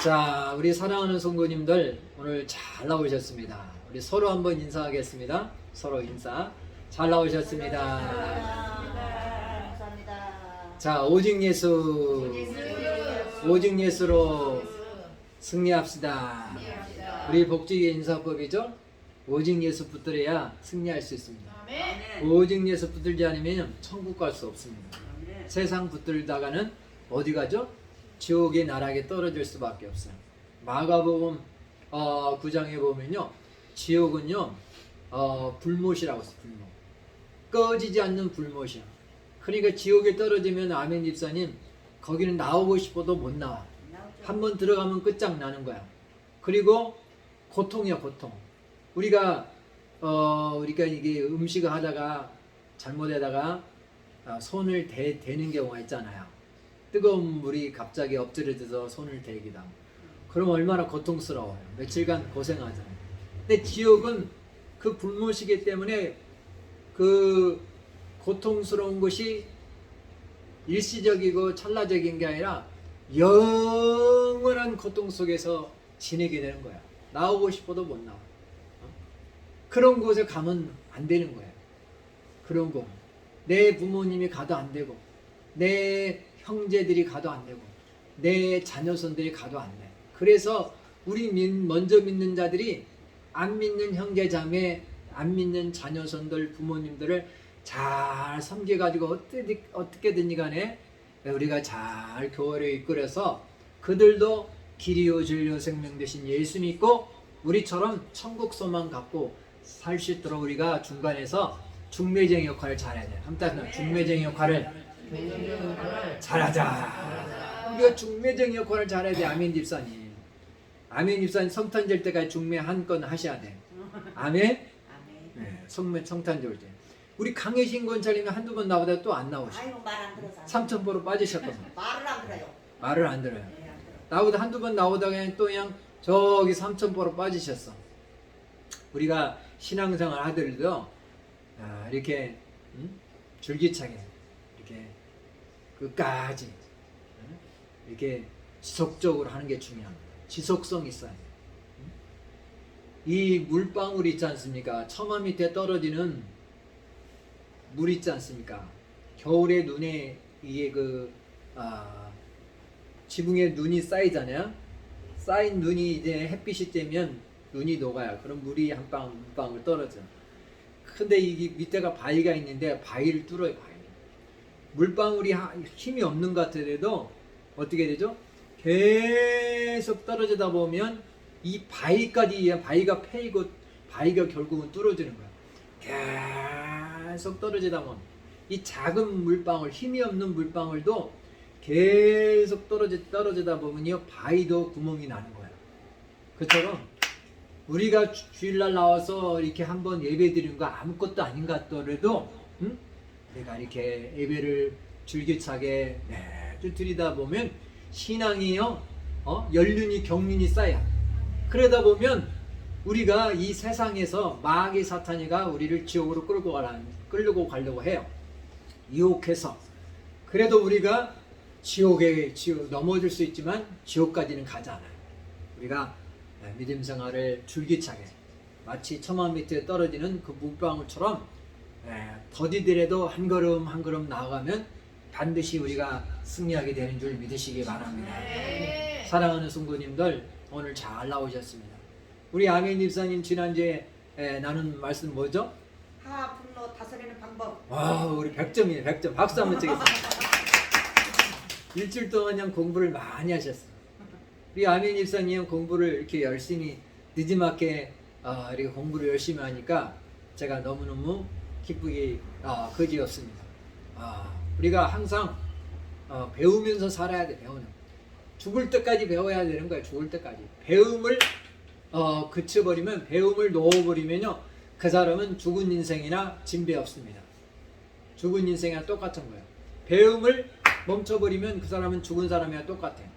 자, 우리 사랑하는 성도님들 오늘 잘 나오셨습니다. 우리 서로 한번 인사하겠습니다. 서로 인사. 잘 나오셨습니다. 감사합니다. 자, 오직 예수. 오직 예수로 승리합시다. 우리 복지의 인사법이죠. 오직 예수 붙들어야 승리할 수 있습니다. 오직 예수 붙들지 않으면 천국 갈 수 없습니다. 세상 붙들다가는 어디 가죠? 지옥의 나락에 떨어질 수밖에 없어요. 마가복음 9장에 보면요, 지옥은요 불못이라고 써요. 불못. 꺼지지 않는 불못이야. 그러니까 지옥에 떨어지면 아멘 집사님 거기는 나오고 싶어도 못 나와. 한번 들어가면 끝장나는 거야. 그리고 고통이야, 고통. 우리가 이게 음식을 하다가 잘못하다가 손을 대는 경우가 있잖아요. 뜨거운 물이 갑자기 엎드려져서 손을 대기도 하고. 그럼 얼마나 고통스러워요. 며칠간 고생하잖아요. 근데 지옥은 그 불못이기 때문에 그 고통스러운 것이 일시적이고 찰나적인 게 아니라 영원한 고통 속에서 지내게 되는 거야. 나오고 싶어도 못 나와. 그런 곳에 가면 안 되는 거예요. 그런 곳. 내 부모님이 가도 안 되고, 내 형제들이 가도 안 되고, 내 자녀손들이 가도 안 돼. 그래서 우리 먼저 믿는 자들이 안 믿는 형제 자매, 안 믿는 자녀손들, 부모님들을 잘 섬겨가지고 어떻게든지 간에 우리가 잘 교회를 이끌어서 그들도 길이요 진리요 생명 되신 예수 믿고 우리처럼 천국 소망 갖고 살 수 있도록 우리가 중간에서 중매쟁이 역할을 잘해야 돼. 한번 중매쟁이 역할을 잘하자. 우리가 중매쟁이 역할을 잘해야 돼. 아멘 집사님. 아멘 집사님 성탄 절 때까지 중매 한 건 하셔야 돼. 아멘. 네, 성탄 절 때. 우리 강혜신 권사님이 한두 번 나오다 또 안 나오셔. 아이고 말 안 들어서. 삼천포로 빠지셨거든. 말을 안 들어요. 말을 안 들어요. 네, 안 들어. 나보다 한두 번 나오다가 또 그냥 저기 삼천포로 빠지셨어. 우리가 신앙생활 하더라도 이렇게 줄기차게 이렇게 끝까지 이렇게 지속적으로 하는 게 중요합니다. 지속성이 있어야 돼요. 이 물방울이 있지 않습니까? 처마 밑에 떨어지는 물 있지 않습니까? 겨울에 눈에 이게 지붕에 눈이 쌓이잖아요. 쌓인 눈이 이제 햇빛이 쬐면 눈이 녹아요. 그럼 물이 한 방울 떨어져. 근데 이게 밑에가 바위가 있는데 바위를 뚫어요. 바위. 물방울이 힘이 없는 것 같아도 어떻게 되죠? 계속 떨어지다 보면 이 바위가 패이고 바위가 결국은 뚫어지는 거야. 계속 떨어지다 보면 이 작은 물방울, 힘이 없는 물방울도 계속 떨어지다 보면요 바위도 구멍이 나는 거야. 그처럼 우리가 주일날 나와서 이렇게 한번 예배 드리는 거 아무것도 아닌 것 같더라도 내가 이렇게 예배를 줄기차게 드리다 보면 신앙이요 연륜이 경륜이 쌓여. 그러다 보면 우리가 이 세상에서 마귀 사탄이가 우리를 지옥으로 끌고 가려고 해요. 유혹해서. 그래도 우리가 지옥 넘어질 수 있지만 지옥까지는 가지 않아요. 우리가 믿음 생활을 줄기차게 마치 처마 밑에 떨어지는 그 물방울처럼 더디더라도 한 걸음 한 걸음 나아가면 반드시 우리가 승리하게 되는 줄 믿으시기 바랍니다. 사랑하는 성도님들 오늘 잘 나오셨습니다. 우리 아멘 집사님 지난주에 나눈 말씀 뭐죠? 하 분노 다스리는 방법. 와, 우리 100점이에요. 100점. 박수 한번 치겠습니다. 일주일 동안 그냥 공부를 많이 하셨어요. 우리 아멘 집사님 공부를 이렇게 열심히 늦지막게 이렇게 공부를 열심히 하니까 제가 너무너무 기쁘기 그지없습니다. 우리가 항상 배우면서 살아야 돼. 배우는 죽을 때까지 배워야 되는 거예요. 죽을 때까지 배움을 그쳐버리면, 배움을 놓아버리면요 그 사람은 죽은 인생이나 진배 없습니다. 죽은 인생이나 똑같은 거예요. 배움을 멈춰버리면 그 사람은 죽은 사람이랑 똑같아요.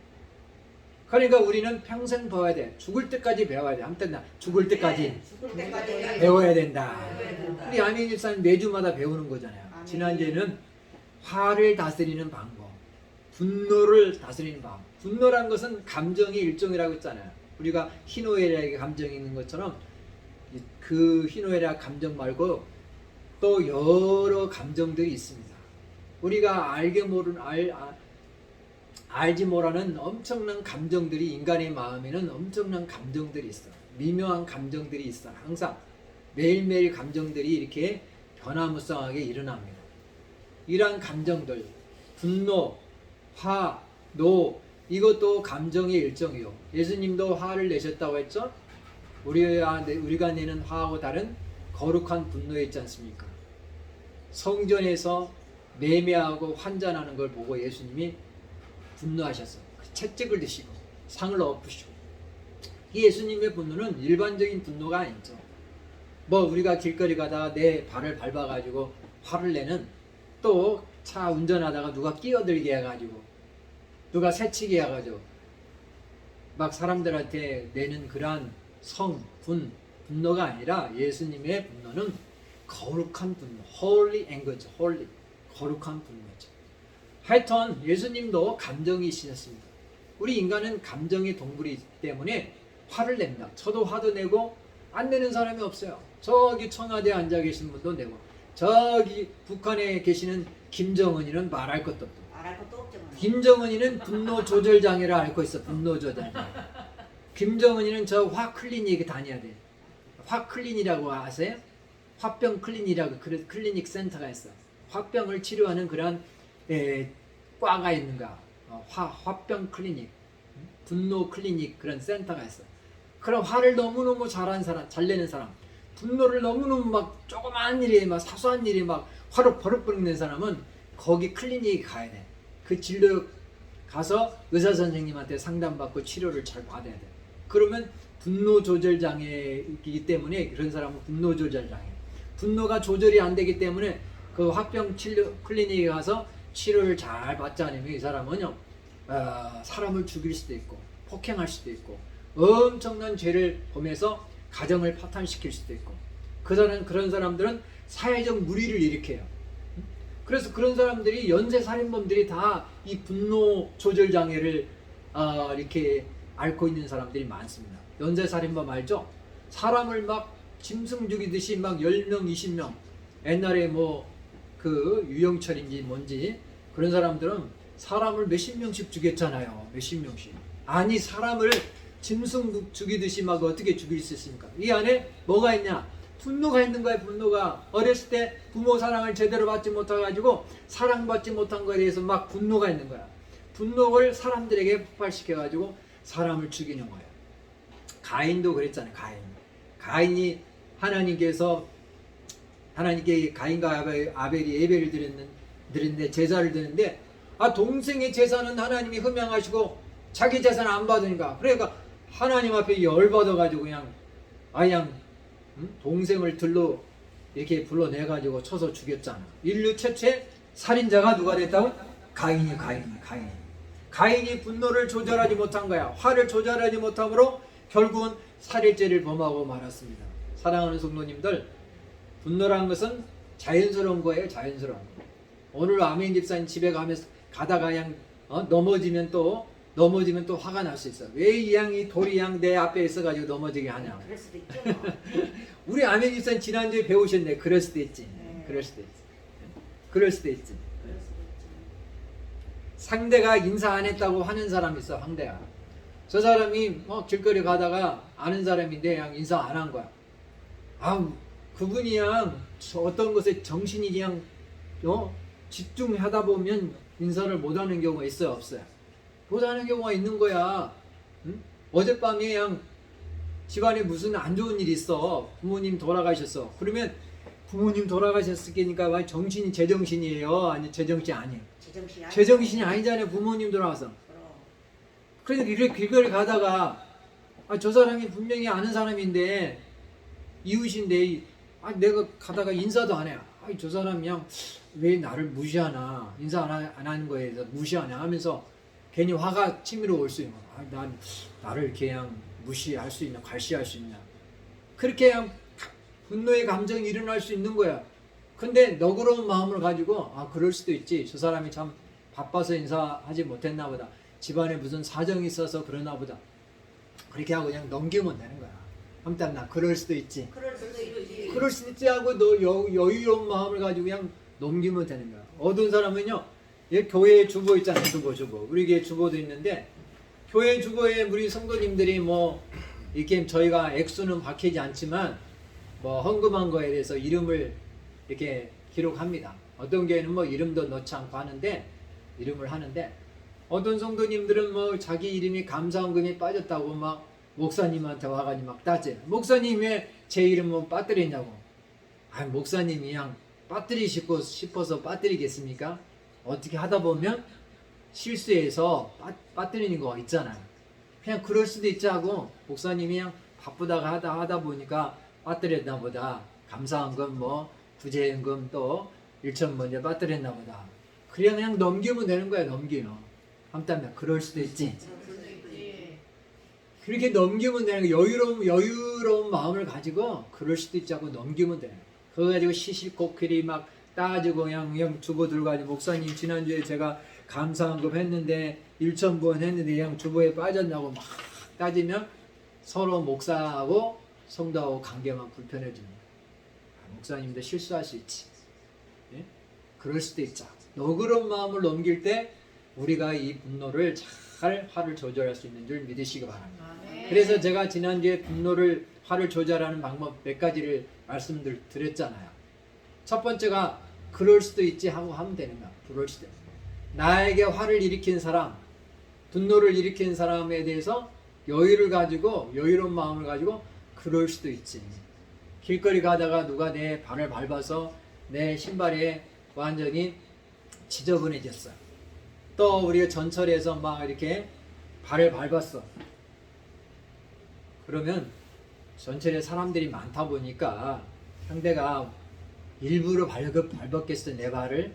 그러니까 우리는 평생 배워야 돼. 죽을 때까지 배워야 돼. 아무튼 죽을 때까지 죽을 때까지 배워야 된다. 우리 아멘 집사님 매주마다 배우는 거잖아요. 지난주에는 화를 다스리는 방법, 분노를 다스리는 방법, 분노란 것은 감정의 일종이라고 했잖아요. 우리가 희노애락의 감정이 있는 것처럼 그 희노애락 감정 말고 또 여러 감정들이 있습니다. 우리가 알지 못하는 엄청난 감정들이 인간의 마음에는 엄청난 감정들이 있어. 미묘한 감정들이 있어. 항상 매일매일 감정들이 이렇게 변화무쌍하게 일어납니다. 이러한 감정들, 분노, 화, 노, 이것도 감정의 일종이요. 예수님도 화를 내셨다고 했죠? 우리가 내는 화하고 다른 거룩한 분노 있지 않습니까? 성전에서 매매하고 환전하는 걸 보고 예수님이 분노하셨어요. 채찍을 드시고 상을 엎으시고. 이 예수님의 분노는 일반적인 분노가 아니죠. 뭐 우리가 길거리 가다가 내 발을 밟아가지고 화를 내는, 또 차 운전하다가 누가 끼어들게 해가지고 누가 새치게 해가지고 막 사람들한테 내는 그러한 분노가 아니라 예수님의 분노는 거룩한 분노, holy anger죠. holy, 거룩한 분노죠. 하여튼 예수님도 감정이 있으셨습니다. 우리 인간은 감정의 동물이기 때문에 화를 냅니다. 저도 화도 내고 안 내는 사람이 없어요. 저기 청와대에 앉아 계신 분도 내고, 저기 북한에 계시는 김정은이는 말할 것도 없고, 말할 것도 없죠. 김정은이는 분노 조절 장애를 앓고 있어. 분노 조절 장애. 김정은이는 저 화 클리닉에 다녀야 돼. 화 클리닉이라고 아세요? 화병 클리닉이라고 클리닉 센터가 있어. 화병을 치료하는 그런 과가 있는가. 화병 클리닉, 분노 클리닉 그런 센터가 있어. 그럼 화를 너무너무 잘하는 사람, 잘 내는 사람, 분노를 너무너무 막 조그마한 일에 막 사소한 일에 막 화를 버럭버럭 내는 사람은 거기 클리닉에 가야 돼. 그 진료 가서 의사 선생님한테 상담받고 치료를 잘 받아야 돼. 그러면 분노 조절 장애이기 때문에 그런 사람은 분노 조절 장애. 분노가 조절이 안 되기 때문에 그 화병 치료 클리닉에 가서 치료를 잘 받지 않으면 이 사람은요, 사람을 죽일 수도 있고 폭행할 수도 있고 엄청난 죄를 범해서 가정을 파탄시킬 수도 있고, 그런 사람들은 사회적 무리를 일으켜요. 그래서 그런 사람들이, 연쇄 살인범들이 다 이 분노 조절 장애를 이렇게 앓고 있는 사람들이 많습니다. 연쇄 살인범 알죠? 사람을 막 짐승 죽이듯이 막 10명, 20명. 옛날에 뭐 그 유영철인지 뭔지 그런 사람들은 사람을 몇십 명씩 죽였잖아요. 몇십 명씩. 아니 사람을 짐승 죽이듯이 막 어떻게 죽일 수 있습니까? 이 안에 뭐가 있냐? 분노가 있는 거야. 분노가. 어렸을 때 부모 사랑을 제대로 받지 못해가지고 사랑받지 못한 거에 대해서 막 분노가 있는 거야. 분노를 사람들에게 폭발시켜가지고 사람을 죽이는 거야. 가인도 그랬잖아요. 가인이 하나님께 가인과 아벨이 예배를 드렸는데 제사를 드렸는데, 동생의 제사는 하나님이 흠양하시고 자기 제사는 안 받으니까, 그러니까 하나님 앞에 열받아가지고 그냥 동생을 들로 이렇게 불러내가지고 쳐서 죽였잖아. 인류 최초의 살인자가 누가 됐다고? 가인이 분노를 조절하지 못한 거야. 화를 조절하지 못함으로 결국은 살인죄를 범하고 말았습니다. 사랑하는 성도님들, 분노라는 것은 자연스러운 거예요. 자연스러운 거. 오늘 아멘 집사님 집에 가다가 그냥 넘어지면 또 화가 날 수 있어. 왜 이 양이 돌이 양 내 앞에 있어가지고 넘어지게 하냐. 그럴 수도 있죠. 우리 아멘 집사님 지난주에 배우셨네. 그럴 수도 있지. 그럴 수도 있지. 상대가 인사 안 했다고 하는 사람이 있어. 상대가. 저 사람이 길거리 가다가 아는 사람인데 그냥 인사 안 한 거야. 그분이 그냥 어떤 것에 정신이 그냥 집중하다 보면 인사를 못 하는 경우가 있어요, 없어요? 못 하는 경우가 있는 거야. 응? 어젯밤에 그냥 집안에 무슨 안 좋은 일이 있어. 부모님 돌아가셨어. 그러면 부모님 돌아가셨으니까 정신이 제정신이에요? 아니 제정신 아니에요? 제정신이 아니잖아요. 부모님 돌아가서. 그래서 길거리 가다가 저 사람이 분명히 아는 사람인데, 이웃인데 내가 가다가 인사도 안 해. 저 사람 그냥 왜 나를 무시하나, 인사 안 하는 거에 대해서 무시하냐 하면서 괜히 화가 치밀어 올 수 있는 거야. 나를 이렇게 그냥 무시할 수 있냐, 괄시할 수 있냐. 그렇게 그냥 분노의 감정이 일어날 수 있는 거야. 근데 너그러운 마음을 가지고 그럴 수도 있지. 저 사람이 참 바빠서 인사하지 못했나 보다. 집안에 무슨 사정이 있어서 그러나 보다. 그렇게 하고 그냥 넘기면 되는 거야. 아무튼 나 그럴 수도 있지. 그럴 수도 있지. 그럴 수도 있지 하고 너 여유로운 마음을 가지고 그냥 넘기면 되는 거야. 어두운 사람은요, 얘 교회 주보 있잖아요. 주보. 우리 교회 주보도 있는데, 교회 주보에 우리 성도님들이 뭐 이렇게 저희가 액수는 밝히지 않지만 뭐 헌금한 거에 대해서 이름을 이렇게 기록합니다. 어떤 교회는 뭐 이름도 넣지 않고 하는데, 이름을 하는데, 어떤 성도님들은 뭐 자기 이름이 감사헌금이 빠졌다고 막 목사님한테 와가지고 막 따져요. 목사님 왜 제 이름은 빠뜨리냐고. 아, 목사님이 그냥 빠뜨리시고 싶어서 빠뜨리겠습니까? 어떻게 하다 보면 실수해서 빠뜨리는 거 있잖아요. 그냥 그럴 수도 있지 하고 목사님이 그냥 바쁘다가 하다 보니까 빠뜨렸나 보다. 감사헌금 뭐 구제연금 또 1천 먼저 빠뜨렸나 보다. 그냥 넘기면 되는 거야. 넘기면. 아무튼 그럴 수도 있지. 그렇게 넘기면 되는 거. 여유로운 마음을 가지고 그럴 수도 있지 하고 넘기면 돼요. 그거 가지고 시시콜콜이 막 따지고 그냥 주보 들고 가지고 목사님 지난주에 제가 감사헌금 했는데 1,000번 했는데 그냥 주보에 빠졌냐고 막 따지면 서로 목사하고 성도하고 관계만 불편해집니다. 목사님도 실수할 수 있지. 예? 그럴 수도 있죠. 너그러운 마음을 넘길 때 우리가 이 분노를 잘 화를 조절할 수 있는 줄 믿으시기 바랍니다. 그래서 제가 지난주에 화를 조절하는 방법 몇 가지를 말씀드렸잖아요. 첫 번째가 그럴 수도 있지 하고 하면 되는 거야. 그럴 수도. 나에게 화를 일으킨 사람, 분노를 일으킨 사람에 대해서 여유로운 마음을 가지고 그럴 수도 있지. 길거리 가다가 누가 내 발을 밟아서 내 신발에 완전히 지저분해졌어. 또 우리가 전철에서 막 이렇게 발을 밟았어. 그러면 전철에 사람들이 많다 보니까 상대가 일부러 밟았겠어. 내 발을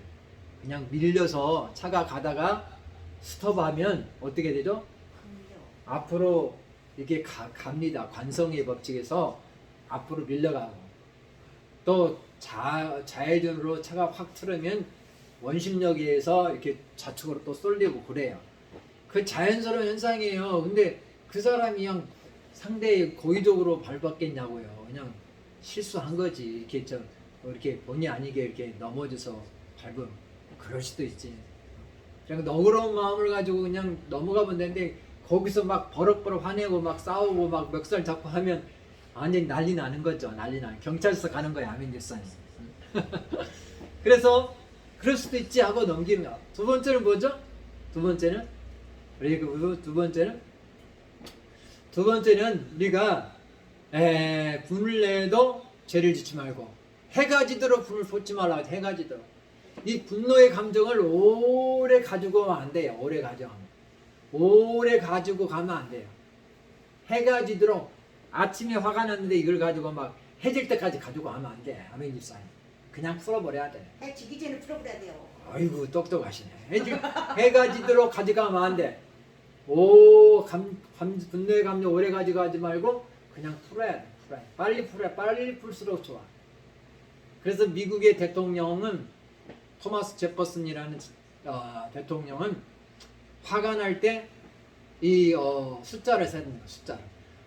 그냥 밀려서 차가 가다가 스톱하면 어떻게 되죠? 앞으로 이게 갑니다. 관성의 법칙에서 앞으로 밀려가고, 또 좌회전으로 차가 확 틀으면 원심력에 의해서 이렇게 좌측으로 또 쏠리고 그래요. 그 자연스러운 현상이에요. 근데 그 사람이 그냥 상대에 고의적으로 밟았겠냐고요. 그냥 실수한 거지. 이렇게 본의 아니게 이렇게 넘어져서 밟으면 그럴 수도 있지. 그냥 너그러운 마음을 가지고 그냥 넘어가면 되는데 거기서 막 버럭버럭 화내고 막 싸우고 막 멱살 잡고 하면 완전히 난리 나는 거죠. 난리 나. 경찰서 가는 거야. 아멘 집사님. 그래서 그럴 수도 있지 하고 넘기는 거야. 두 번째는 뭐죠? 두 번째는 우리가 분을 내도 죄를 짓지 말고 해가 지도록 분을 쏟지 말라. 해가 지도록. 이 분노의 감정을 오래 가지고 가면 안 돼요. 오래 가지고 가면 안 돼요. 해가 지도록. 아침에 화가 났는데 이걸 가지고 막 해질 때까지 가지고 가면 안 돼. 아멘 집사님. 그냥 풀어버려야 돼. 해 지기 전에 풀어버려야 돼요. 아이고 똑똑하시네. 해가 지도록 가져가면 안 돼. 분노의 감정 오래 가져가지 말고 그냥 풀어야 돼. 빨리 풀어야. 빨리 풀수록 좋아. 그래서 미국의 대통령은 토마스 제퍼슨이라는 대통령은 화가 날 때 이 숫자를 세는 거야. 숫자를.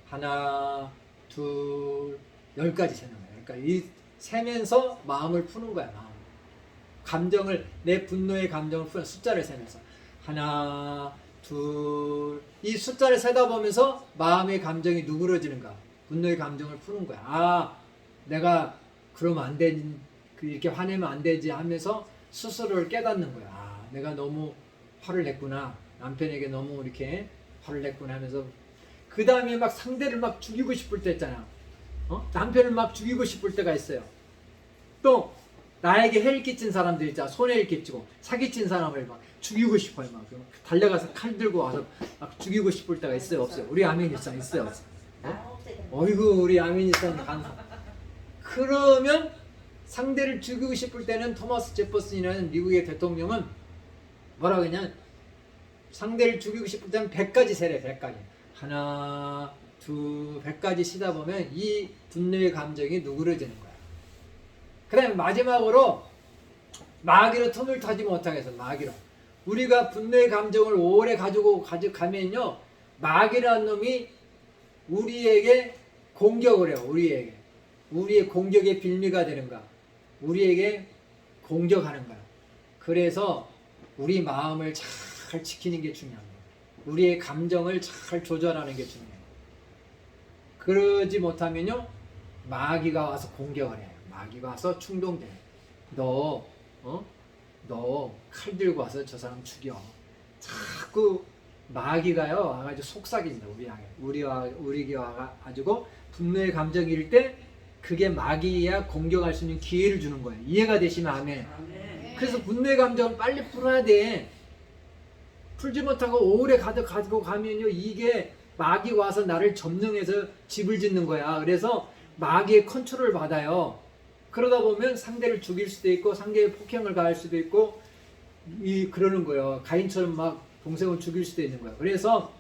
하나, 둘, 10까지 세는 거야. 그러니까 이 세면서 마음을 푸는 거야. 내 분노의 감정을 푸는 숫자를 세면서 하나, 둘, 이 숫자를 세다 보면서 마음의 감정이 누그러지는가, 분노의 감정을 푸는 거야. 내가 그러면 안 되지, 이렇게 화내면 안 되지 하면서 스스로를 깨닫는 거야. 내가 너무 화를 냈구나. 남편에게 너무 이렇게 화를 냈구나 하면서 그 다음에 막 상대를 막 죽이고 싶을 때 있잖아. 남편을 막 죽이고 싶을 때가 있어요. 또 나에게 해를 끼친 사람들 있잖아. 손해를 끼치고 사기친 사람을 막 죽이고 싶어요. 막 달려가서 칼 들고 와서 막 죽이고 싶을 때가 있어요. 없어요? 우리 아멘 일상 있어요. 어이구 우리 아멘 일상 강사. 그러면 상대를 죽이고 싶을 때는 토마스 제퍼슨이라는 미국의 대통령은 뭐라고 했냐면 상대를 죽이고 싶을 때는 100까지 세래. 100까지. 하나, 둘, 100까지 쉬다 보면 이 분노의 감정이 누그러지는 거야. 그 다음에 마지막으로 마귀로 틈을 타지 못하게 해서 마귀로 우리가 분노의 감정을 오래 가져가면요, 마귀라는 놈이 우리에게 공격을 해요. 우리의 공격의 빌미가 되는가, 우리에게 공격하는 거야. 그래서 우리 마음을 잘 지키는 게 중요한 거야. 우리의 감정을 잘 조절하는 게 중요해요. 그러지 못하면요, 마귀가 와서 공격을 해요. 마귀가 와서 충동돼. 너 칼 들고 와서 저 사람 죽여. 자꾸 마귀가요 와가지고 속삭인다. 우리에게 와가지고 분노의 감정일 때 그게 마귀야 공격할 수 있는 기회를 주는 거예요. 이해가 되시면 아멘. 그래서 분노의 감정을 빨리 풀어야 돼. 풀지 못하고 오래 가지고 가면요, 이게 마귀 와서 나를 점령해서 집을 짓는 거야. 그래서 마귀의 컨트롤을 받아요. 그러다 보면 상대를 죽일 수도 있고 상대의 폭행을 가할 수도 있고 그러는 거예요. 가인처럼 막 동생을 죽일 수도 있는 거예요. 그래서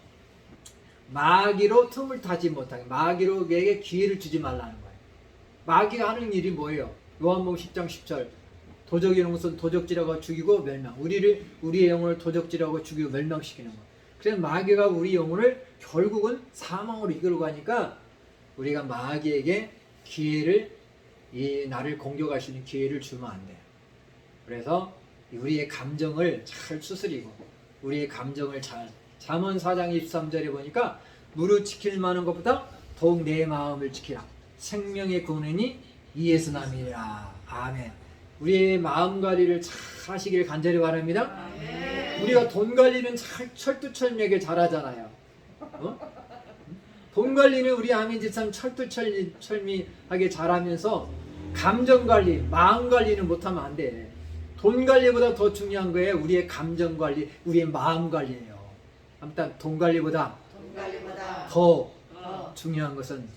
마귀로 틈을 타지 못하게, 마귀로에게 기회를 주지 말라는 거예요. 마귀가 하는 일이 뭐예요? 요한복음 10장 10절, 도적이 이런 것은 도적질하고 죽이고 멸망. 우리의 영혼을 도적질하고 죽이고 멸망시키는 거예요. 그래서 마귀가 우리 영혼을 결국은 사망으로 이끌고 가니까 우리가 마귀에게 나를 공격할 수 있는 기회를 주면 안 돼요. 그래서 우리의 감정을 잘 추스리고 우리의 감정을 잘, 잠언 4장 23절에 보니까 무릇 지킬 만한 것보다 더욱 내 마음을 지키라. 생명의 근원이 이에서 남이라. 아멘. 우리의 마음 관리를 잘 하시길 간절히 바랍니다. 우리가 돈 관리는 철두철미하게 잘하잖아요. 돈 관리는 우리 아멘지참 철두철미하게 잘하면서 감정 관리, 마음 관리는 못하면 안 돼. 돈 관리보다 더 중요한 거예요. 우리의 감정 관리, 우리의 마음 관리예요. 아무튼 돈 관리보다 더 중요한 것은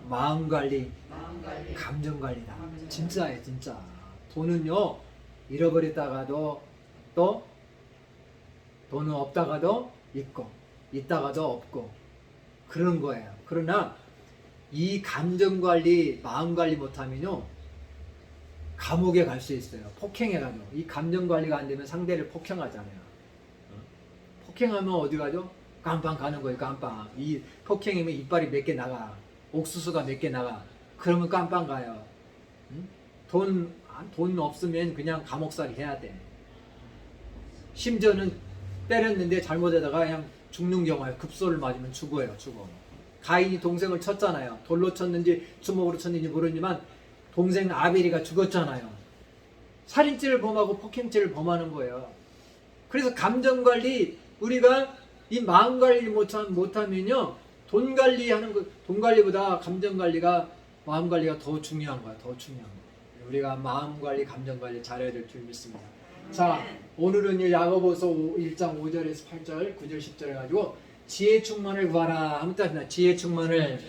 마음 관리, 감정 관리다. 진짜예요, 진짜. 돈은요, 잃어버렸다가도 또 돈은 없다가도 있고 있다가도 없고 그런 거예요. 그러나 이 감정 관리, 마음 관리 못하면요, 감옥에 갈 수 있어요. 폭행해가지고. 이 감정 관리가 안 되면 상대를 폭행하잖아요. 폭행하면 어디 가죠? 깜빵 가는 거예요. 깜빵. 이 폭행이면 이빨이 몇 개 나가, 옥수수가 몇 개 나가. 그러면 깜빵 가요. 돈 없으면 그냥 감옥살이 해야 돼. 심지어는 때렸는데 잘못하다가 그냥 죽는 경우에 급소를 맞으면 죽어요. 죽어. 가인이 동생을 쳤잖아요. 돌로 쳤는지 주먹으로 쳤는지 모르지만 동생 아벨이가 죽었잖아요. 살인죄를 범하고 폭행죄를 범하는 거예요. 그래서 감정 관리, 우리가 이 마음 관리 못하면요, 돈 관리보다 감정 관리가, 마음 관리가 더 중요한 거야. 더 중요한 거야. 우리가 마음 관리, 감정 관리 잘해야 될 줄 믿습니다. 자, 오늘은 야고보서 1장 5절에서 8절, 9절, 10절 해가지고 지혜 충만을 구하라. 한번 따집니다. 지혜 충만을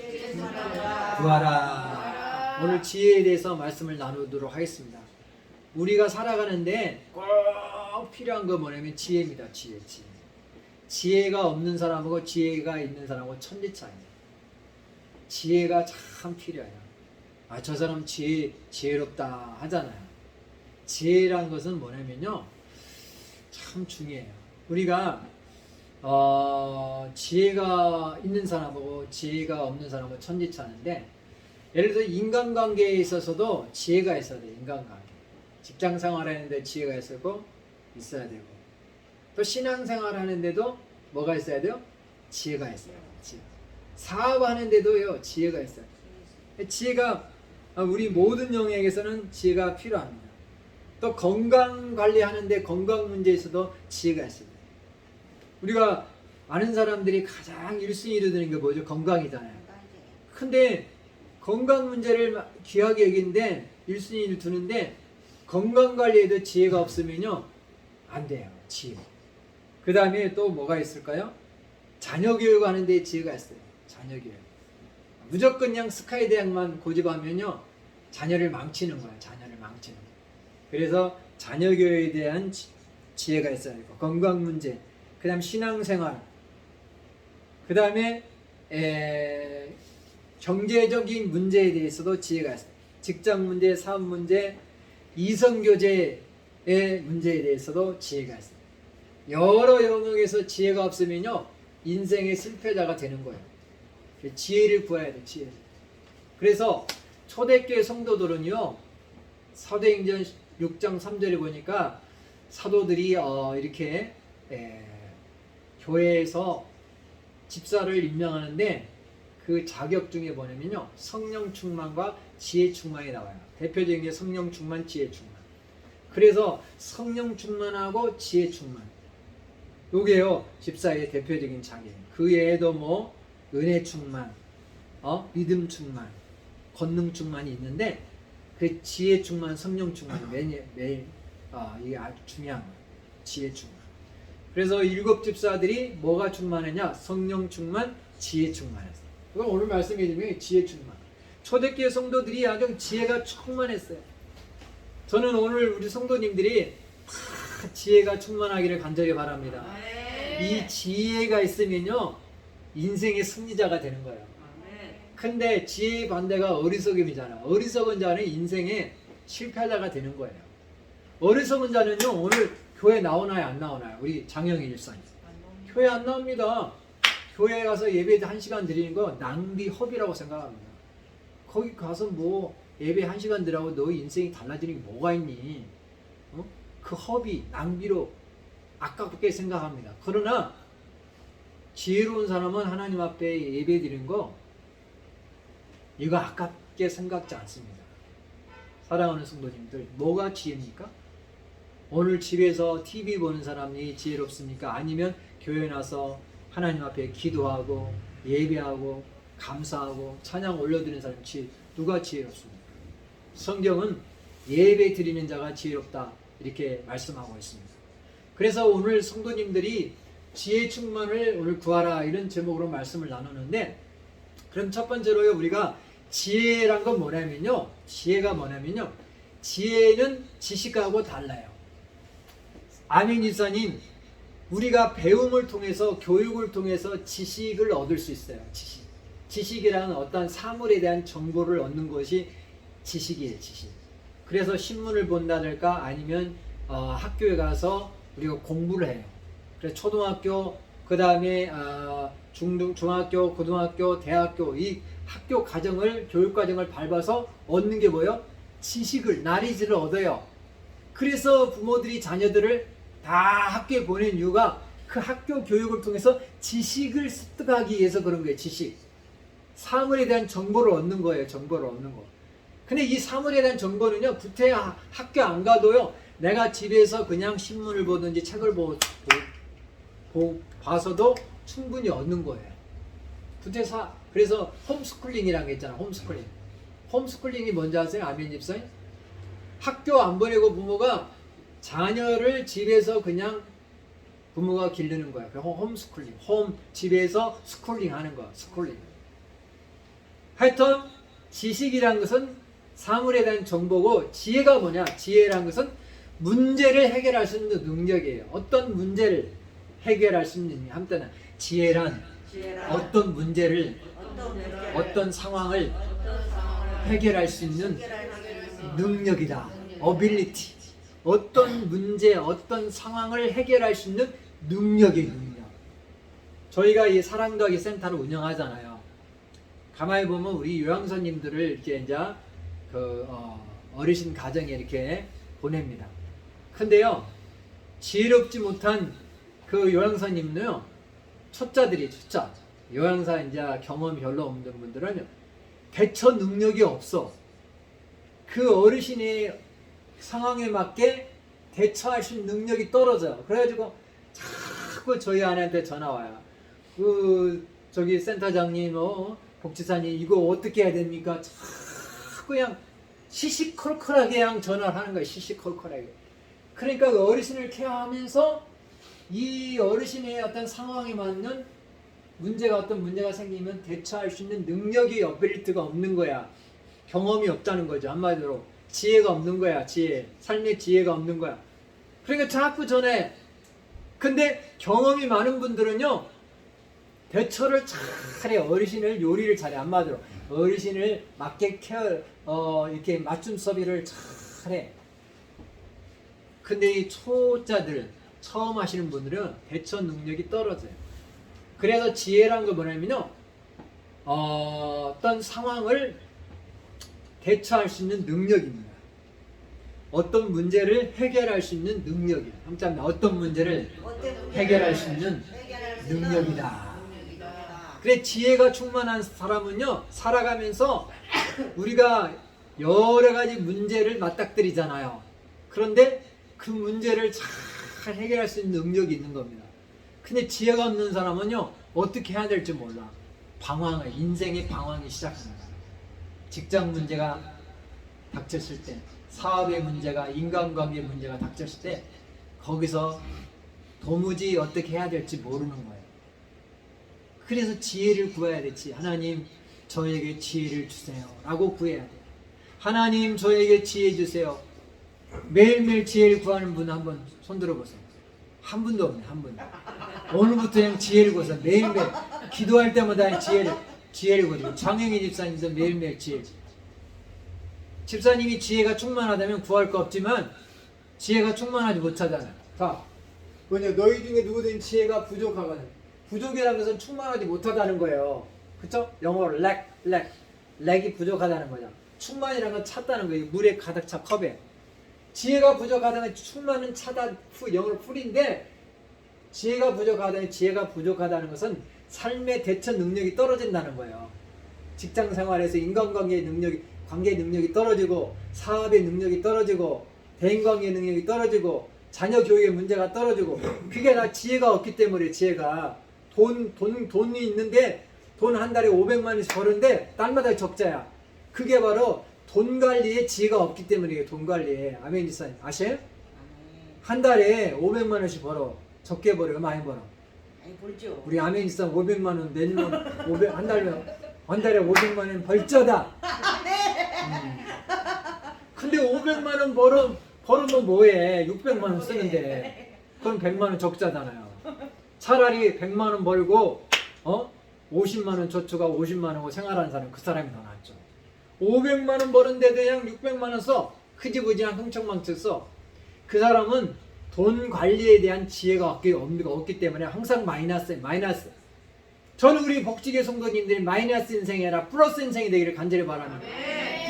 구하라. 오늘 지혜에 대해서 말씀을 나누도록 하겠습니다. 우리가 살아가는데 꼭 필요한 거 뭐냐면 지혜입니다. 지혜. 지혜가 없는 사람하고 지혜가 있는 사람하고 천지 차이입니다. 지혜가 참 필요해요. 저 사람 지혜롭다 하잖아요. 지혜란 것은 뭐냐면요, 참 중요해요. 우리가 지혜가 있는 사람하고 지혜가 없는 사람하고 천지차인데, 예를 들어 인간관계에 있어서도 지혜가 있어야 돼요. 인간관계. 직장생활 하는데 지혜가 있어야 되고, 또 신앙생활 하는데도 뭐가 있어야 돼요? 지혜가 있어요. 지혜. 사업하는데도요, 지혜가 있어요. 지혜가, 우리 모든 영역에서는 지혜가 필요합니다. 또 건강 관리하는데 건강 문제에서도 지혜가 있습니다. 우리가 아는 사람들이 가장 1순위로 드는 게 뭐죠? 건강이잖아요. 근데 건강 문제를 귀하게 여기는데 1순위를 두는데, 건강 관리에도 지혜가 없으면요, 안 돼요. 지혜. 그 다음에 또 뭐가 있을까요? 자녀 교육하는데 지혜가 있어요. 자녀 교육. 무조건 그냥 스카이 대학만 고집하면요, 자녀를 망치는 거예요. 자녀를 망치는 거예요. 그래서 자녀 교육에 대한 지혜가 있어야 되고, 건강 문제, 그 다음 신앙생활, 그 다음에 경제적인 문제에 대해서도 지혜가 있어요. 직장 문제, 사업 문제, 이성교제의 문제에 대해서도 지혜가 있어요. 여러 영역에서 지혜가 없으면요 인생의 실패자가 되는 거예요. 지혜를 구해야 돼. 지혜. 그래서 초대교회 성도들은요 사도행전 6장 3절에 보니까 사도들이 이렇게 교회에서 집사를 임명하는데 그 자격 중에 뭐냐면요 성령 충만과 지혜 충만이 나와요. 대표적인 게 성령 충만, 지혜 충만. 그래서 성령 충만하고 지혜 충만 요게요 집사의 대표적인 자격. 그 외에도 뭐 은혜 충만, 믿음 충만, 권능 충만이 있는데 그 지혜 충만, 성령 충만 매일 이게 아주 중요한 거예요. 지혜 충만. 그래서 7 집사들이 뭐가 충만했냐? 성령 충만, 지혜 충만했어요. 그건 오늘 말씀해 드리면 지혜 충만. 초대교회 성도들이 아주 지혜가 충만했어요. 저는 오늘 우리 성도님들이 다 지혜가 충만하기를 간절히 바랍니다. 이 지혜가 있으면요 인생의 승리자가 되는 거예요. 근데 지혜의 반대가 어리석음이잖아. 어리석은 자는 인생의 실패자가 되는 거예요. 어리석은 자는요 오늘 교회 나오나요 안 나오나요? 우리 장영일 일사님 교회 안 나옵니다. 교회 가서 예배 1시간 드리는 거 낭비 허비라고 생각합니다. 거기 가서 뭐 예배 1시간 드리라고 너 인생이 달라지는 게 뭐가 있니? 그 허비 낭비로 아깝게 생각합니다. 그러나 지혜로운 사람은 하나님 앞에 예배 드리는 거 이거 아깝게 생각지 않습니다. 사랑하는 성도님들 뭐가 지혜입니까? 오늘 집에서 TV 보는 사람이 지혜롭습니까? 아니면 교회 나서 하나님 앞에 기도하고 예배하고 감사하고 찬양 올려드리는 사람이 누가 지혜롭습니까? 성경은 예배 드리는 자가 지혜롭다 이렇게 말씀하고 있습니다. 그래서 오늘 성도님들이 지혜 충만을 오늘 구하라 이런 제목으로 말씀을 나누는데 그럼 첫 번째로요 우리가 지혜란 건 뭐냐면요 지혜가 뭐냐면요 지혜는 지식하고 달라요. 아멘 이사님 우리가 배움을 통해서 교육을 통해서 지식을 얻을 수 있어요. 지식이라는 어떤 사물에 대한 정보를 얻는 것이 지식이에요. 지식. 그래서 신문을 본다든가 아니면 학교에 가서 우리가 공부를 해요. 그래서 초등학교 그 다음에 중학교, 고등학교, 대학교 이 학교 과정을 교육 과정을 밟아서 얻는 게 뭐예요? 지식을 나리지를 얻어요. 그래서 부모들이 자녀들을 다 학교에 보낸 이유가 그 학교 교육을 통해서 지식을 습득하기 위해서 그런 거예요. 지식. 사물에 대한 정보를 얻는 거예요. 정보를 얻는 거. 근데 이 사물에 대한 정보는요. 구태 학교 안 가도요. 내가 집에서 그냥 신문을 보든지 책을 봐서도 충분히 얻는 거예요. 그래서 홈스쿨링이라는 게 있잖아. 홈스쿨링. 홈스쿨링이 뭔지 아세요? 아멘 집사님? 학교 안 보내고 부모가 자녀를 집에서 그냥 부모가 기르는 거야. 홈스쿨링. 집에서 스쿨링 하는 거야. 스쿨링. 하여튼 지식이란 것은 사물에 대한 정보고 지혜가 뭐냐? 지혜란 것은 문제를 해결할 수 있는 능력이에요. 어떤 문제를 해결할 수 있는 한때는 지혜란 어떤 문제를 어떤 상황을 해결할 수 있는 능력이다. ability. 어떤 문제, 어떤 상황을 해결할 수 있는 능력이에요. 능력. 저희가 이 사랑 더하기 센터를 운영하잖아요. 가만히 보면 우리 요양사님들을 이렇게 이제 어르신 가정에 이렇게 보냅니다. 근데요, 지혜롭지 못한 그 요양사님은요, 초짜들이 요양사 이제 경험이 별로 없는 분들은요, 대처 능력이 없어. 그 어르신의 상황에 맞게 대처할 수 있는 능력이 떨어져요. 그래가지고 자꾸 저희 아내한테 전화 와요. 저기 센터장님, 복지사님 이거 어떻게 해야 됩니까? 자꾸 그냥 시시콜콜하게 그냥 전화를 하는 거예요. 시시콜콜하게. 그러니까 그 어르신을 케어하면서 이 어르신의 어떤 상황에 맞는 어떤 문제가 생기면 대처할 수 있는 능력이 어빌리티가 없는 거야. 경험이 없다는 거죠. 한마디로 지혜가 없는 거야. 삶의 지혜가 없는 거야. 그러니까 자꾸 전에 근데 경험이 많은 분들은요 대처를 잘해. 어르신을 요리를 잘해. 한마디로 어르신을 맞게 이렇게 맞춤 서비를 잘해. 근데 이 초짜들 처음 하시는 분들은 대처 능력이 떨어져요. 그래서 지혜란 거 뭐냐면요, 어떤 상황을 대처할 수 있는 능력입니다. 어떤 문제를 해결할 수 있는 능력이다. 한번 어떤 문제를 해결할 수 있는 능력이다. 그래, 지혜가 충만한 사람은요, 살아가면서 우리가 여러 가지 문제를 맞닥뜨리잖아요. 그런데 그 문제를 잘 해결할 수 있는 능력이 있는 겁니다. 근데 지혜가 없는 사람은요, 어떻게 해야 될지 몰라. 인생의 방황이 시작합니다. 직장 문제가 닥쳤을 때, 사업의 문제가, 인간관계 문제가 닥쳤을 때, 거기서 도무지 어떻게 해야 될지 모르는 거예요. 그래서 지혜를 구해야 되지. 하나님, 저에게 지혜를 주세요 라고 구해야 돼요. 하나님, 저에게 지혜 주세요. 매일매일 지혜를 구하는 분 한번 손들어 보세요. 한 분도 없네, 한 분도. 오늘부터 그냥 지혜를 구해서 매일매일 기도할 때마다 지혜를 구해요. 장영희 집사님도 매일매일 지혜. 집사님이 지혜가 충만하다면 구할 거 없지만 지혜가 충만하지 못하잖아요. 자, 뭐냐, 너희 중에 누구든 지혜가 부족하거든. 부족이라는 것은 충만하지 못하다는 거예요. 그쵸? 영어로 렉이 부족하다는 거죠. 충만이라는 건 찼다는 거예요. 물에 가득 차 컵에. 지혜가 부족하다는 충만은 차다, 영어로 풀인데, 지혜가 부족하다는 것은 삶의 대처 능력이 떨어진다는 거예요. 직장 생활에서 인간관계의 관계 능력이 떨어지고, 사업의 능력이 떨어지고, 대인관계 능력이 떨어지고, 자녀 교육의 문제가 떨어지고, 그게 다 지혜가 없기 때문에. 지혜가 돈이 있는데 돈 한 달에 500만 원씩 버는데 딸마다 적자야. 그게 바로 돈 관리에 지혜가 없기 때문이에요. 돈 관리에. 아멘 지사님 아세요? 한 달에 500만 원씩 벌어. 적게 벌어요? 많이 벌어? 많이 벌죠. 우리 아멘 지사님 500만 원 내년 한 달에 500만 원 벌쩌다. 근데 500만 원 벌으면 뭐해? 600만 원 쓰는데. 그럼 100만 원 적자잖아요. 차라리 100만 원 벌고 50만 원 저축하고 50만 원 생활하는 사람, 그 사람이 더 낫죠. 500만 원 버는데도 그냥 600만 원 써. 흐지부지한 흥청망청 써. 그 사람은 돈 관리에 대한 지혜가 없기 때문에 항상 마이너스. 저는 우리 복지계 성도님들이 마이너스 인생이 아니라 플러스 인생이 되기를 간절히 바랍니다.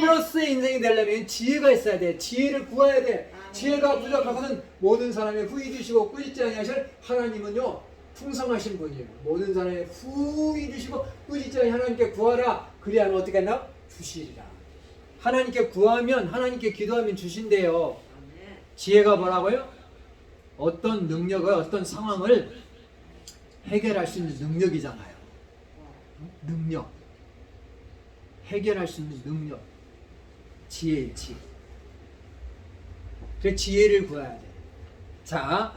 플러스 인생이 되려면 지혜가 있어야 돼. 지혜를 구해야 돼. 지혜가 부족하거든 모든 사람의 후히 주시고 꾸짖지 아니하실 하나님은요, 풍성하신 분이에요. 모든 사람의 후히 주시고 꾸짖지 아니하실 하나님께 구하라. 그리하면 어떻게 하나? 주시리라. 하나님께 구하면, 하나님께 기도하면 주신대요. 지혜가 뭐라고요? 어떤 능력을, 어떤 상황을 해결할 수 있는 능력이잖아요. 능력. 해결할 수 있는 능력. 지혜의 지혜. 그래서 지혜를 구해야 돼. 자,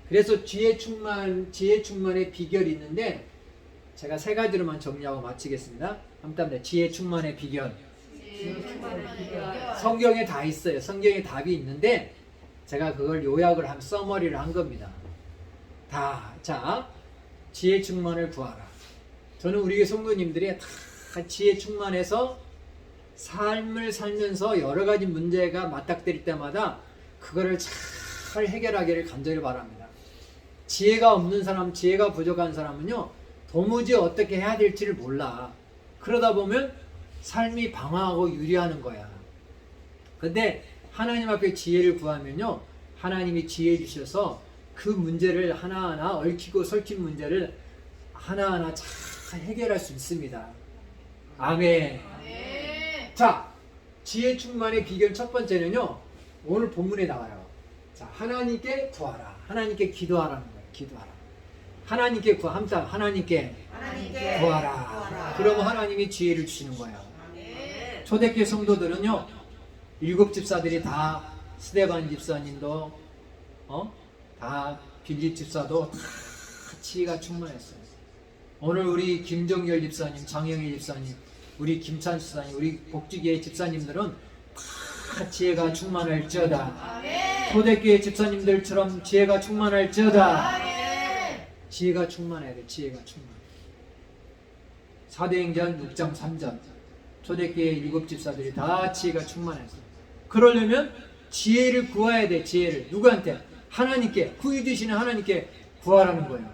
그래서 지혜 충만의 비결이 있는데, 제가 3가지로만 정리하고 마치겠습니다. 한번 지혜 충만의 비결. 성경에 다 있어요. 성경에 답이 있는데, 제가 그걸 요약을 한 서머리를 한 겁니다. 자, 지혜 충만을 구하라. 저는 우리 성도님들이 다 지혜 충만해서 삶을 살면서 여러 가지 문제가 맞닥뜨릴 때마다 그거를 잘 해결하기를 간절히 바랍니다. 지혜가 없는 사람, 지혜가 부족한 사람은요, 도무지 어떻게 해야 될지를 몰라. 그러다 보면 삶이 방황하고 유리하는 거야. 근데 하나님 앞에 지혜를 구하면요, 하나님이 지혜 주셔서 그 문제를 하나하나, 얽히고 설킨 문제를 하나하나 잘 해결할 수 있습니다. 아멘. 자, 지혜 충만의 비결 첫 번째는요, 오늘 본문에 나와요. 자, 하나님께 구하라. 하나님께 기도하라는 거예요. 기도하라. 하나님께 하나님께 구하라. 그러면 하나님이 지혜를 주시는 거예요. 초대교회 성도들은요, 7 집사들이 다, 스데반 집사님도 다 빌립 집사도 다 지혜가 충만했어요. 오늘 우리 김정열 집사님, 장영희 집사님, 우리 김찬 집사님, 우리 복지교회 집사님들은 다 지혜가 충만할지어다. 초대교회 집사님들처럼 지혜가 충만할지어다. 지혜가 충만해야 돼. 지혜가 충만. 사도행전 6장 3절. 초대교회 7 집사들이 다 지혜가 충만했어요. 그러려면 지혜를 구해야 돼. 지혜를 누구한테? 하나님께, 후히 주시는 하나님께 구하라는 거예요.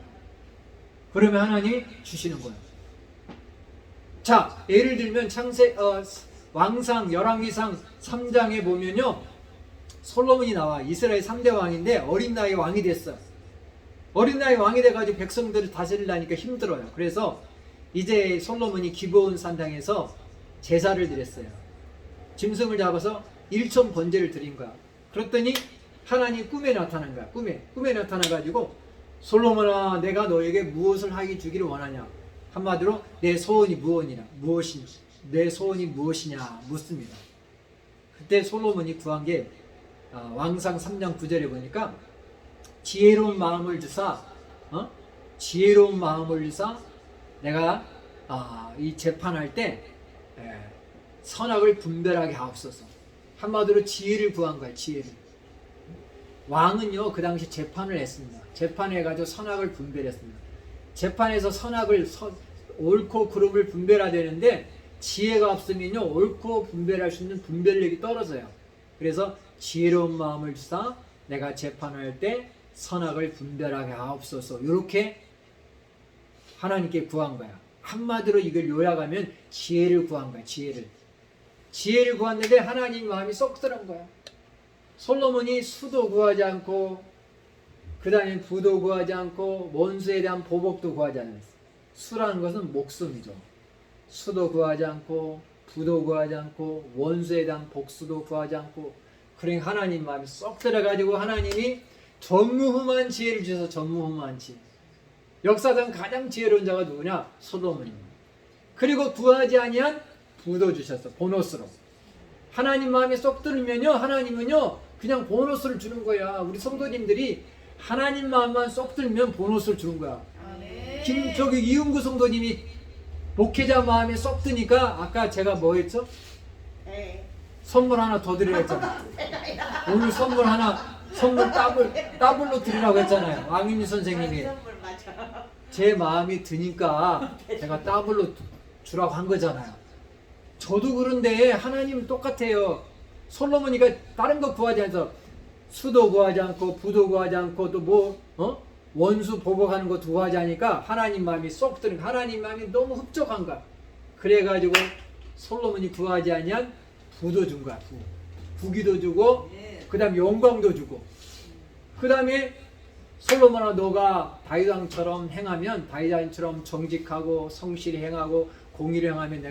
그러면 하나님이 주시는 거예요. 자, 예를 들면 왕상 열왕기상 3장에 보면요, 솔로몬이 나와. 이스라엘 3대 왕인데 어린 나이에 왕이 됐어요. 어린 나이에 왕이 돼가지고 백성들을 다스리려니까 힘들어요. 그래서 이제 솔로몬이 기브온 산당에서 제사를 드렸어요. 짐승을 잡아서 일천 번제를 드린 거야. 그랬더니 하나님 꿈에 나타난 거야. 꿈에 나타나가지고, 솔로몬아, 내가 너에게 무엇을 하기 주기를 원하냐? 한마디로 내 소원이 내 소원이 무엇이냐 묻습니다. 그때 솔로몬이 구한 게 왕상 3장 9절에 보니까 지혜로운 마음을 주사, 지혜로운 마음을 주사 내가 이 재판할 때 선악을 분별하게 하옵소서. 한마디로 지혜를 구한 거예요. 지혜를. 왕은요 그 당시 재판을 했습니다. 재판해가지고 선악을 분별했습니다. 재판에서 선악을 옳고 그름을 분별해야 되는데 지혜가 없으면요 옳고 분별할 수 있는 분별력이 떨어져요. 그래서 지혜로운 마음을 주사 내가 재판할 때 선악을 분별하게 하옵소서. 이렇게 하나님께 구한 거야. 한마디로 이걸 요약하면 지혜를 구한 거야. 지혜를 구했는데 하나님 마음이 쏙 들은 거야. 솔로몬이 수도 구하지 않고, 그 다음에 부도 구하지 않고, 원수에 대한 보복도 구하지 않았어요. 수라는 것은 목숨이죠. 수도 구하지 않고, 부도 구하지 않고, 원수에 대한 복수도 구하지 않고, 그러니까 하나님 마음이 쏙 들어가지고 하나님이 전무후무한 지혜를 주셔서, 전무후무한 지혜. 역사상 가장 지혜로운 자가 누구냐? 솔로몬입니다. 그리고 구하지 아니한 부도 주셨어. 보너스로. 하나님 마음에 쏙 들면요, 하나님은요 그냥 보너스를 주는 거야. 우리 성도님들이 하나님 마음만 쏙 들면 보너스를 주는 거야. 이은구 성도님이 목회자 마음에 쏙 드니까 아까 제가 뭐 했죠? 선물 하나 더 드리라 했잖아요. 오늘 선물 더블로 드리라고 했잖아요. 왕윤희 선생님이. 제 마음이 드니까 제가 더블로 주라고 한 거잖아요. 저도 그런데 하나님은 똑같아요. 솔로몬이가 다른 거 구하지 않아서 수도 구하지 않고 부도 구하지 않고 또 원수 보복하는 거 구하지 않으니까 하나님 마음이 쏙 드는, 하나님 마음이 너무 흡족한 거야. 그래가지고 솔로몬이 구하지 아니한 부도 준 거야. 부기도 주고 그 다음에 영광도 주고, 그 다음에 솔로몬아, 너가 다윗 왕처럼 행하면, 다윗 왕처럼 정직하고 성실히 행하고 공의를 행하면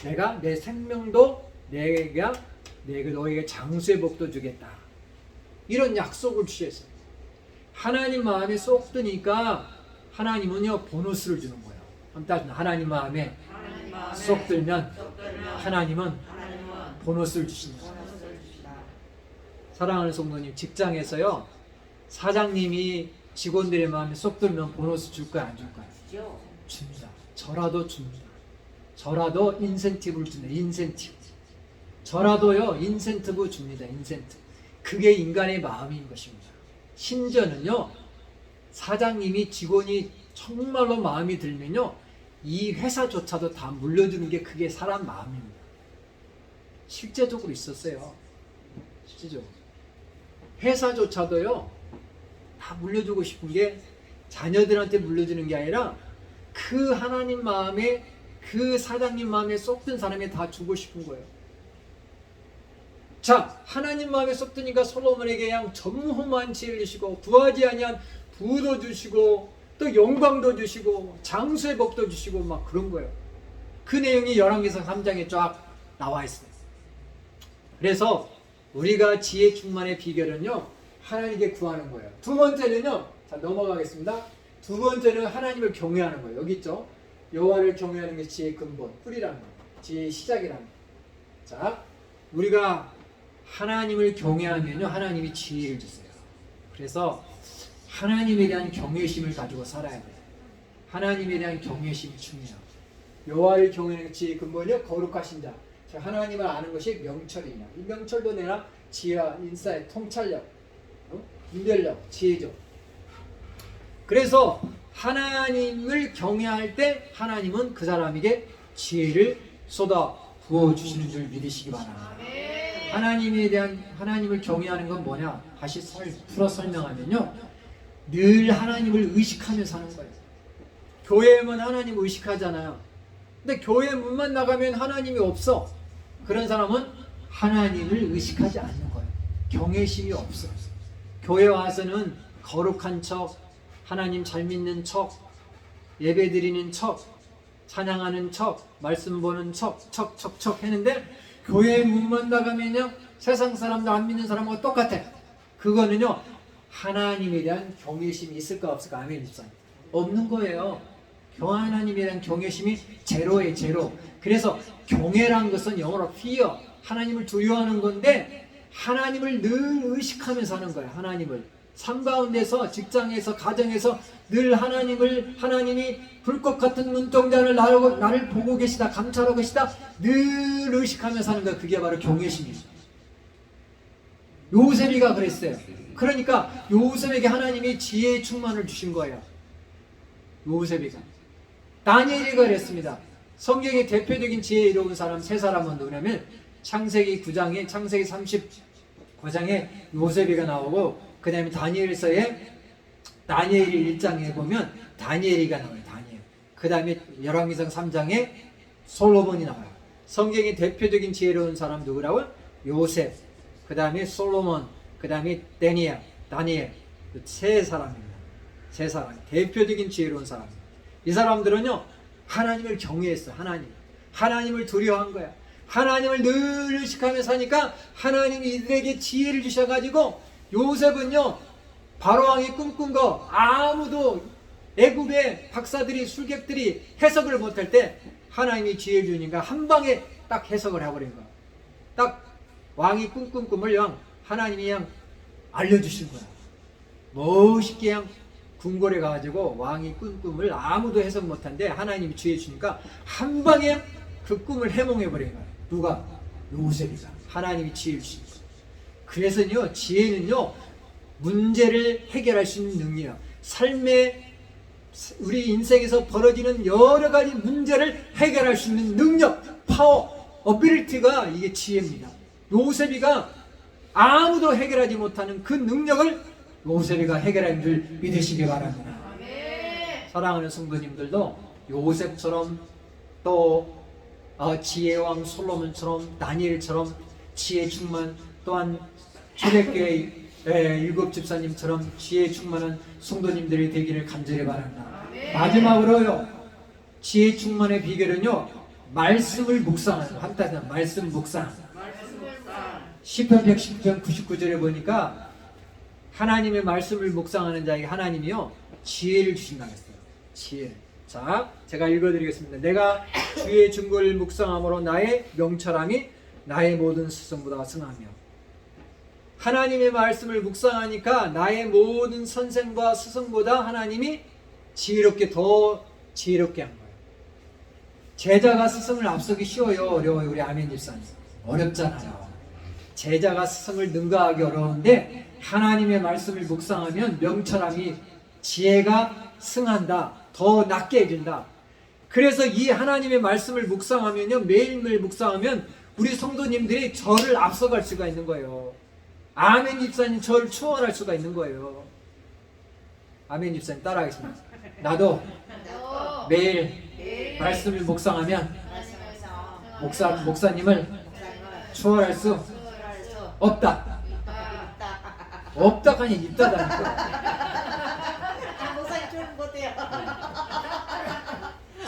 내가 내 생명도 너에게 장수의 복도 주겠다. 이런 약속을 주셨어요. 하나님 마음에 쏙 드니까 하나님은요 보너스를 주는 거예요. 하나님 마음에 쏙 들면 하나님은 보너스를 주신다. 사랑하는 성도님, 직장에서요 사장님이 직원들의 마음에 쏙 들면 보너스 줄 거야, 안 줄 거야? 줍니다. 저라도 줍니다. 저라도 인센티브를 줍니다. 저라도요 인센티브 줍니다. 그게 인간의 마음인 것입니다. 심지어는요 사장님이 직원이 정말로 마음이 들면요 이 회사조차도 다 물려주는 게 그게 사람 마음입니다. 실제적으로 있었어요. 실제적으로 회사조차도요 다 물려주고 싶은 게 자녀들한테 물려주는 게 아니라 그 하나님 마음에, 그 사장님 마음에 쏙 든 사람이 다 주고 싶은 거예요. 자, 하나님 마음에 쏙 드니까 솔로몬에게 그냥 전무후무한 지혜를 주시고, 구하지 아니한 부도 주시고, 또 영광도 주시고, 장수의 복도 주시고, 막 그런 거예요. 그 내용이 열왕기상 3장에 쫙 나와 있어요. 그래서 우리가 지혜 충만의 비결은요 하나님께 구하는 거예요. 두 번째는요, 자 넘어가겠습니다. 두 번째는 하나님을 경외하는 거예요. 여기 있죠? 여호와를 경외하는 게 지혜의 근본, 뿌리라는 거예요. 지혜의 시작이라는 거예요. 자, 우리가 하나님을 경외하면요 하나님이 지혜를 주세요. 그래서 하나님에 대한 경외심을 가지고 살아야 돼요. 하나님에 대한 경외심이 중요해요. 여호와를 경외하는 지혜의 근본이요 거룩하신 자. 하나님을 아는 것이 명철이냐. 이 명철도 내나 지혜와 인사의 통찰력, 분별력, 지혜죠. 그래서 하나님을 경외할 때 하나님은 그 사람에게 지혜를 쏟아 부어주시는 줄 믿으시기 바랍니다. 하나님에 대한 하나님을 경외하는 건 뭐냐? 다시 풀어 설명하면요, 늘 하나님을 의식하며 사는 거예요. 교회에만 하나님을 의식하잖아요. 근데 교회 문만 나가면 하나님이 없어. 그런 사람은 하나님을 의식하지 않는 거예요. 경외심이 없어. 교회 와서는 거룩한 척, 하나님 잘 믿는 척, 예배 드리는 척, 찬양하는 척, 말씀 보는 척 했는데 교회 문만 나가면요, 세상 사람들 안 믿는 사람하고 똑같아. 그거는요, 하나님에 대한 경외심이 있을까 없을까? 아멘. 없는 거예요. 하나님에 대한 경외심이 제로예요, 제로. 그래서 경외란 것은 영어로 fear, 하나님을 두려워하는 건데 하나님을 늘 의식하며 사는 거예요. 하나님을 삶 가운데서, 직장에서, 가정에서 늘 하나님이 불꽃 같은 눈동자를 나를 보고 계시다, 감찰하고 계시다, 늘 의식하며 사는 거예요. 그게 바로 경외심이에요. 요셉이가 그랬어요. 그러니까 요셉에게 하나님이 지혜의 충만을 주신 거예요. 요셉이가. 다니엘이 그랬습니다. 성경의 대표적인 지혜에 이르는 사람 세 사람은 누구냐면 창세기 39장에 요셉이가 나오고, 그 다음에 다니엘서에 다니엘 1장에 보면 다니엘이가 나와요. 다니엘. 그 다음에 열왕기상 3장에 솔로몬이 나와요. 성경의 대표적인 지혜로운 사람 누구라고? 요셉. 그 다음에 솔로몬. 그 다음에 다니엘. 세 사람입니다. 세 사람. 대표적인 지혜로운 사람. 이 사람들은요, 하나님을 경외했어. 하나님을 두려워한 거야. 하나님을 늘 의식하며 사니까 하나님이 이들에게 지혜를 주셔가지고, 요셉은요, 바로왕이 꿈꾼 거 아무도, 애굽의 박사들이, 술객들이 해석을 못할 때 하나님이 지혜를 주니까 한 방에 딱 해석을 해버린 거야. 딱 왕이 꿈꾼 꿈을 하나님이 그냥 알려주신 거야. 멋있게 그냥 궁궐에 가가지고 왕이 꾼 꿈을 아무도 해석 못한데 하나님이 지혜 주니까 한 방에 그 꿈을 해몽해버린 거야. 누가? 요셉이가. 하나님이 지혜를 주신 거야. 그래서요, 지혜는요, 문제를 해결할 수 있는 능력, 삶의, 우리 인생에서 벌어지는 여러 가지 문제를 해결할 수 있는 능력, 파워, 어빌리티가 이게 지혜입니다. 요셉이가 아무도 해결하지 못하는 그 능력을 요셉이가 해결한 줄 믿으시기 바랍니다. 사랑하는 성도님들도 요셉처럼, 또 지혜왕 솔로몬처럼, 다니엘처럼 지혜 충만, 또한 초대교회 7 집사님처럼 지혜 충만한 성도님들이 되기를 간절히 바랍니다. 마지막으로요, 지혜 충만의 비결은요, 말씀을 묵상하는, 한따서 말씀 묵상. 시편 110편 99절에 보니까 하나님의 말씀을 묵상하는 자에게 하나님이요, 지혜를 주신다고 했어요. 지혜. 자, 제가 읽어드리겠습니다. 내가 주의 증거를 묵상함으로 나의 명철함이 나의 모든 스승보다 승하며. 하나님의 말씀을 묵상하니까 나의 모든 선생과 스승보다 하나님이 더 지혜롭게 한 거예요. 제자가 스승을 앞서기 쉬워요, 어려워요? 우리 아멘 집사님. 어렵잖아요. 제자가 스승을 능가하기 어려운데 하나님의 말씀을 묵상하면 명철함이, 지혜가 승한다. 더 낫게 해준다. 그래서 이 하나님의 말씀을 묵상하면요, 매일매일 묵상하면 우리 성도님들이 저를 앞서갈 수가 있는 거예요. 아멘 집사님, 저를 추월할 수가 있는 거예요. 아멘 집사님 따라하겠습니다. 나도 매일 말씀을 묵상하면 목사님을 추월할 수 없다. 없다가 아니라 있다다니까. 목사님 좀 못해요.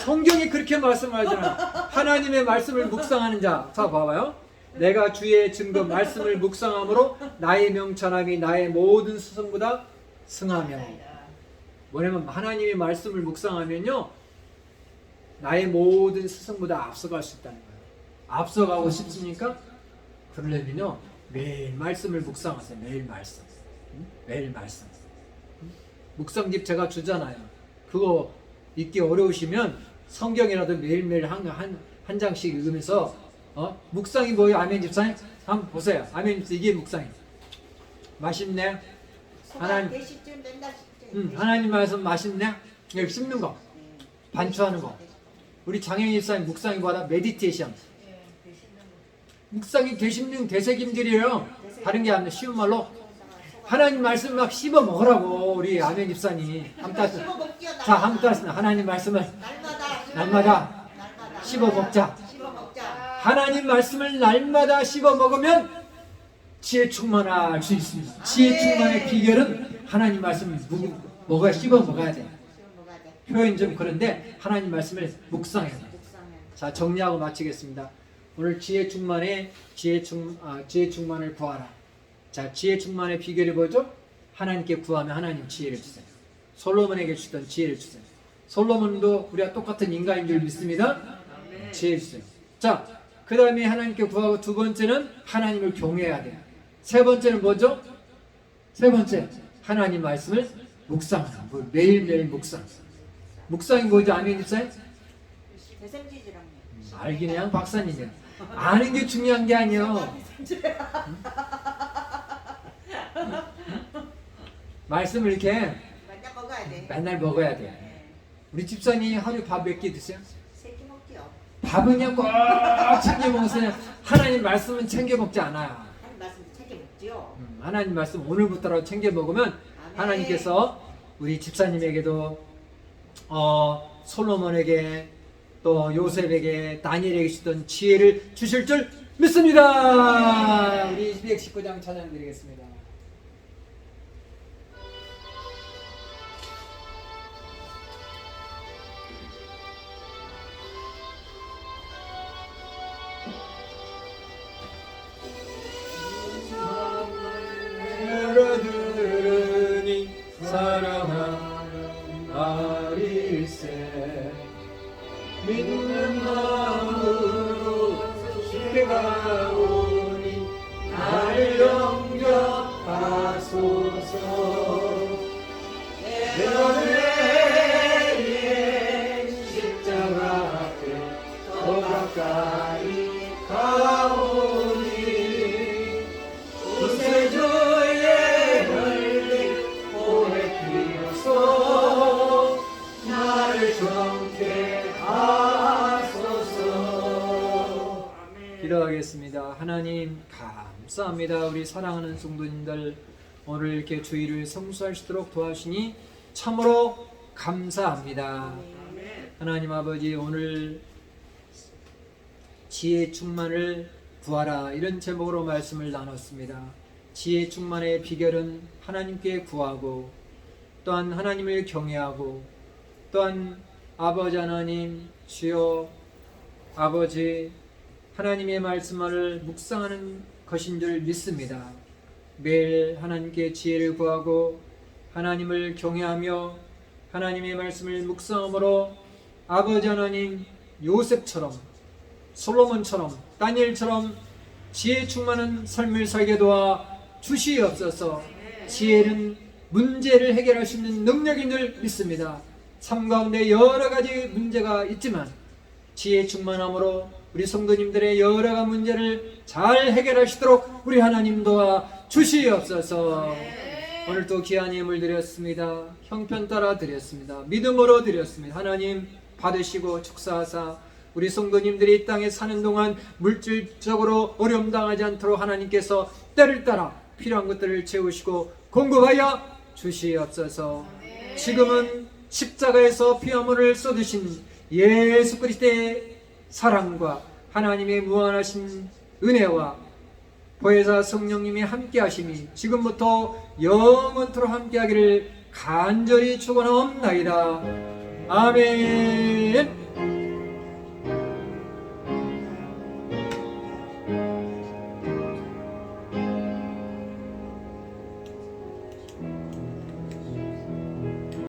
성경이 그렇게 말씀하잖아. 하나님의 말씀을 묵상하는 자. 자, 봐봐요. 내가 주의 증거 말씀을 묵상함으로 나의 명철함이 나의 모든 스승보다 승하며. 뭐냐면 하나님의 말씀을 묵상하면요, 나의 모든 스승보다 앞서갈 수 있다는 거예요. 앞서가고 싶습니까? 그러려면요, 매일 말씀을 묵상하세요. 매일 말씀. 매일 말씀. 묵상집 제가 주잖아요. 그거 읽기 어려우시면 성경이라도 매일매일 한 장씩 읽으면서, 묵상이 뭐예요? 아멘 집사님? 한번 보세요. 아멘 집사님, 이게 묵상이. 맛있네. 하나님 말씀 맛있네. 여기 씹는 거, 반추하는 거. 우리 장영희 집사님 묵상이 뭐다? 메디테이션. 묵상이 되씹는 되새김질이에요. 다른 게 아니라 쉬운 말로 하나님 말씀 막 씹어 먹으라고 우리 아멘 집사님. 씹어 먹기요. 자, 한번 따라합니다. 하나님 말씀을 날마다 씹어 먹자. 씹어 먹자. 하나님 말씀을 날마다 씹어 먹으면 지혜 충만할 수 있습니다. 지혜 충만의 비결은 하나님 말씀을 먹어야 씹어 먹어야 돼. 씹어 먹어야 돼. 표현 좀 그런데 하나님 말씀을 묵상해야 돼. 묵상해. 자, 정리하고 마치겠습니다. 오늘 지혜 충만을 구하라. 자, 지혜 충만의 비결이 뭐죠? 하나님께 구하면 하나님 지혜를 주세요. 솔로몬에게 주던 지혜를 주세요. 솔로몬도 우리가 똑같은 인간인 줄 믿습니다. 지혜 주세요. 자, 그 다음에 하나님께 구하고 두 번째는 하나님을 경외해야 돼요. 세 번째는 뭐죠? 세 번째, 하나님 말씀을 묵상하라. 매일매일 묵상. 묵상이 뭐죠? 아멘 집사님? 대샘지지랑요. 알긴 그냥 박사님이에요. 아는 게 중요한 게 아니에요. 말씀을 이렇게 맨날 먹어야 돼. 맨날 먹어야 돼. 우리 집사님 하루에 밥 몇 끼 드세요? 세끼 먹기요. 밥은 그냥 꼭 챙겨 먹으세요. 하나님 말씀은 챙겨 먹지 않아요. 하나님 말씀 챙겨 먹지요. 하나님 말씀 오늘부터라도 챙겨 먹으면 하나님께서 우리 집사님에게도 솔로몬에게 또 요셉에게 다니엘에게 주던 지혜를 주실 줄 믿습니다. 우리 219장 찬양 드리겠습니다. 들으니 사랑하는 아릴세 믿는 마음으로 쉽게 가오니 나를 영접하소서. 내가 내일 십자가 앞에 더 가까이 가오니 구세주의 열린 고백 피어서 나를 정케 하소서. 기도하겠습니다. 하나님 감사합니다. 우리 사랑하는 성도님들 오늘 이렇게 주의를 성수하시도록 도와주시니 참으로 감사합니다. 하나님 아버지 오늘 지혜 충만을 구하라 이런 제목으로 말씀을 나눴습니다. 지혜 충만의 비결은 하나님께 구하고 또한 하나님을 경외하고 또한 아버지 하나님 주여 아버지 하나님의 말씀을 묵상하는 것인 줄 믿습니다. 매일 하나님께 지혜를 구하고 하나님을 경외하며 하나님의 말씀을 묵상함으로 아버지 하나님 요셉처럼 솔로몬처럼 다니엘처럼 지혜 충만한 삶을 살게 도와 주시옵소서. 지혜는 문제를 해결할 수 있는 능력인 줄 믿습니다. 삶 가운데 여러 가지 문제가 있지만 지혜 충만함으로 우리 성도님들의 여러 가지 문제를 잘 해결하시도록 우리 하나님 도와 주시옵소서. 오늘도 귀한 예물 드렸습니다. 형편 따라 드렸습니다. 믿음으로 드렸습니다. 하나님 받으시고 축사하사 우리 성도님들이 이 땅에 사는 동안 물질적으로 어려움 당하지 않도록 하나님께서 때를 따라 필요한 것들을 채우시고 공급하여 주시옵소서. 지금은 십자가에서 피화물을 쏟으신 예수 그리스도의 사랑과 하나님의 무한하신 은혜와 보혜사 성령님의 함께하심이 지금부터 영원토록 함께하기를 간절히 축원하옵나이다. 아멘.